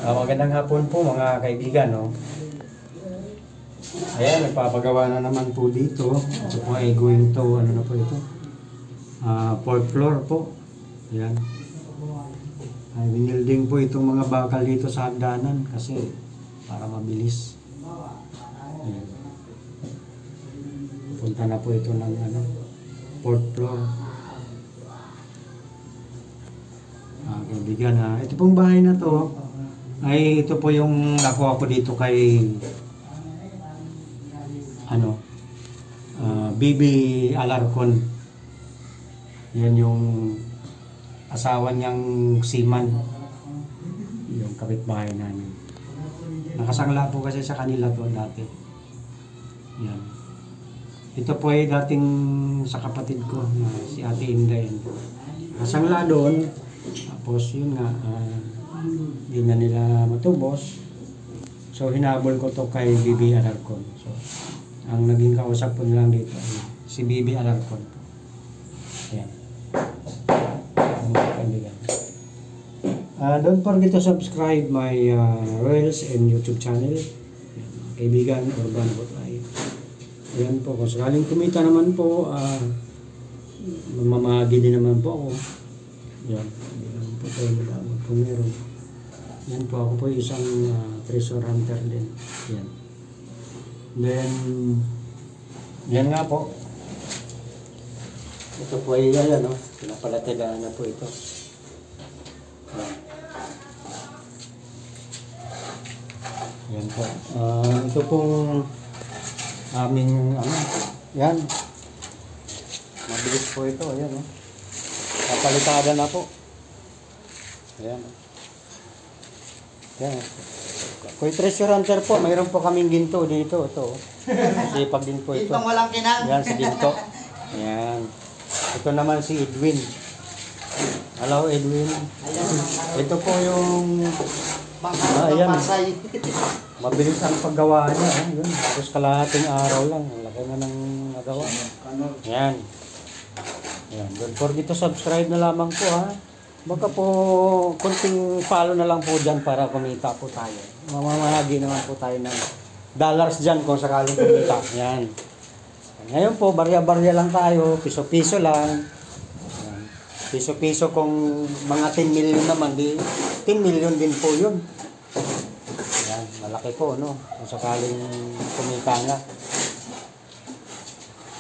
Magandang hapon po mga kaibigan, no? Ayan, nagpapagawa na naman po dito. Ito po ay going to, ano na po ito? Fourth floor po. Ayan. Ay, binilding po itong mga bakal dito sa hagdanan kasi para mabilis. Ayan. Punta na po ito ng fourth floor. Kaibigan, ito pong bahay na to ay ito po yung nakuha ko dito kay BB Alarcon. Yan yung asawa niyang seaman, yung kapitbahay namin. Nakasangla po kasi sa kanila to dati. Yan. Ito po ay dating sa kapatid ko na si Ate Inday. Nakasangla doon. Tapos yun nga, hindi na nila matubos. So hinabol ko to kay BB Alarcon. So ang naging kausap po nilang dito ay si BB Alarcon. Ayan. Don't forget to subscribe my Reels and YouTube channel. Kaibigan Urban Butay. Ayan po, kung sakaling kumita naman po, mamamahagi din naman po ako. Yan, hindi naman po tayo malamag kung meron. Yan po, ako po isang treasure hunter din. Yan. Then, yan nga po. Ito po ay ayan, no? Pinapalatigaan na po ito. Yan po. Ito pong aming, yan. Mabilis po ito, ayan, no? Kapalitada na po. Ayan. Ayan. Kung treasure hunter po, mayroon po kaming ginto dito. Ito. Sipag din po ito. Ginto walang kinang. Ayan, si ginto. Ayan. Ito naman si Edwin. Hello, Edwin. Ito po yung ayan. Mabilis ang paggawa niya. Ayan. Tapos kalahating araw lang. Laki na ng nagawa. Ayan. Ayan. Don't forget to subscribe na lamang po, ha. Baka po kunting follow na lang po dyan para kumita po tayo. Mamamahagi naman po tayo ng dollars dyan kung sakaling kumita. Ayan. Ngayon po, barya-barya lang tayo. Piso-piso lang. Ayan. Piso-piso kung mga 10 million naman, di 10 million din po yun. Ayan. Malaki po, no? Kung sakaling kumita nga.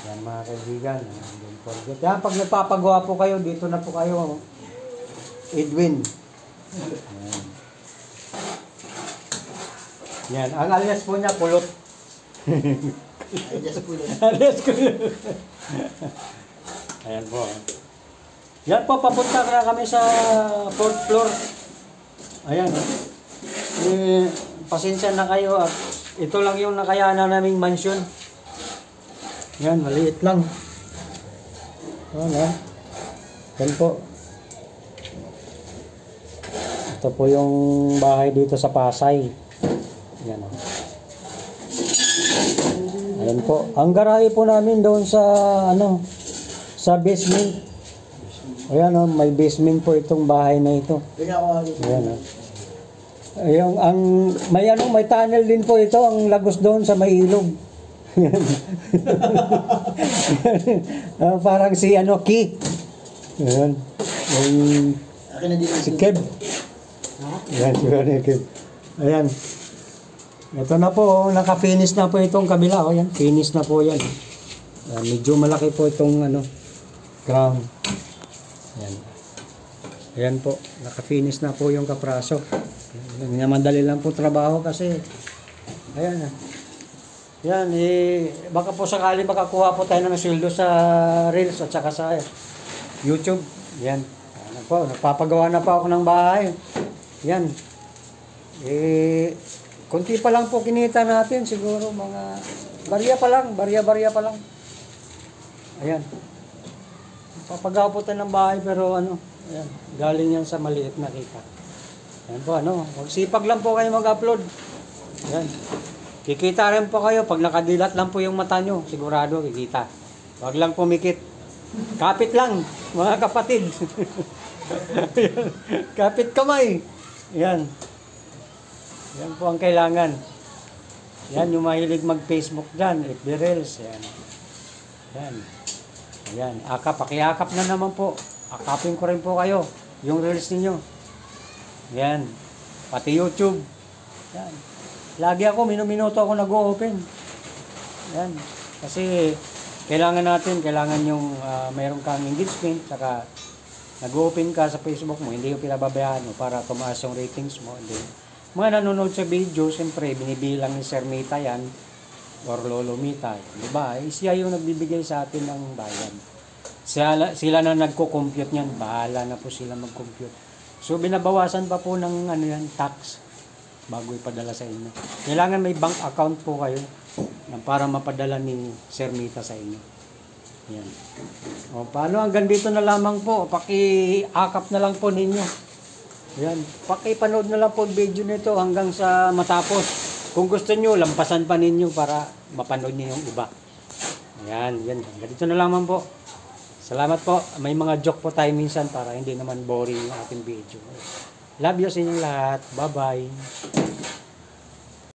Ayan, mga kaibigan. Don't forget. Yan, pag nagpapagawa po kayo, dito na po kayo. Edwin. Ayan. Yan. Ang alias po niya, Kulot. Alias Kulot. Alias Kulot. Ayan po. Yan po, papunta na kami sa fourth floor. Ayan. Pasensya na kayo. At ito lang yung nakayanan naming mansion. Yan, maliit lang. Ayan. Yan po. Ito po yung bahay dito sa Pasay. Ayan o. Ayan po. Ang garahe po namin doon sa sa basement. Ayan o, may basement po itong bahay na ito. Ayan o. Ayun, may tunnel din po ito, ang lagos doon sa may ilog. Parang si Ki. Ayan. Si Kev. Ayan, siguro ni Kev. Ayan. Ito na po, naka-finish na po itong kabila. Ayan, finish na po yan. Medyo malaki po itong ground. Ayan. Ayan po, naka-finish na po yung kapraso. Madali lang po trabaho kasi. Ayan. Yan, baka po sakali makakuha po tayo ng sweldo sa Reels at saka sa YouTube. Yan. Ano po, nagpapagawa na pa ako ng bahay. Yan. Kunti pa lang po kinita natin. Siguro mga barya pa lang. Ayan. Papagawa po tayo ng bahay pero ayan, galing yan sa maliit na kita. Ayan po, magsipag lang po kayo mag-upload. Ayan. Kikita rin po kayo. Pag nakadilat lang po yung mata nyo, sigurado kikita. Huwag lang pumikit. Kapit lang, mga kapatid. Kapit kamay. Yan. Yan po ang kailangan. Yan, yung mahilig mag-Facebook dyan, FB Reels, yan. Yan. Ayan, pakiakap na naman po. Akapin ko rin po kayo, yung Reels ninyo. Yan. Pati YouTube. Yan. Lagi ako, minuto ako nag-o-open. Yan. Kasi, kailangan yung mayroon kang engagement, saka nag-open ka sa Facebook mo, hindi yung pinababayaan mo para tumaas yung ratings mo. Hindi. Mga nanonood sa video, siyempre, binibilang ni Sir Mita yan, or Lolo Mita. Diba? Siya yung nagbibigay sa atin ng bayan. Sila na nagko-compute niyan, bahala na po sila mag-compute. So, binabawasan pa po ng tax bago ipadala sa inyo. Kailangan may bank account po kayo para mapadala ni Sir Mita sa inyo. Yan. O, paano? Hanggang dito na lamang po. Paki-akap na lang po ninyo. Yan. Paki-panood na lang po ang video nito hanggang sa matapos. Kung gusto nyo, lampasan pa ninyo para mapanood nyo yung iba. Yan. Yan. Hanggang dito na lamang po. Salamat po. May mga joke po tayo minsan para hindi naman boring yung ating video. Love you sa inyong lahat. Bye-bye.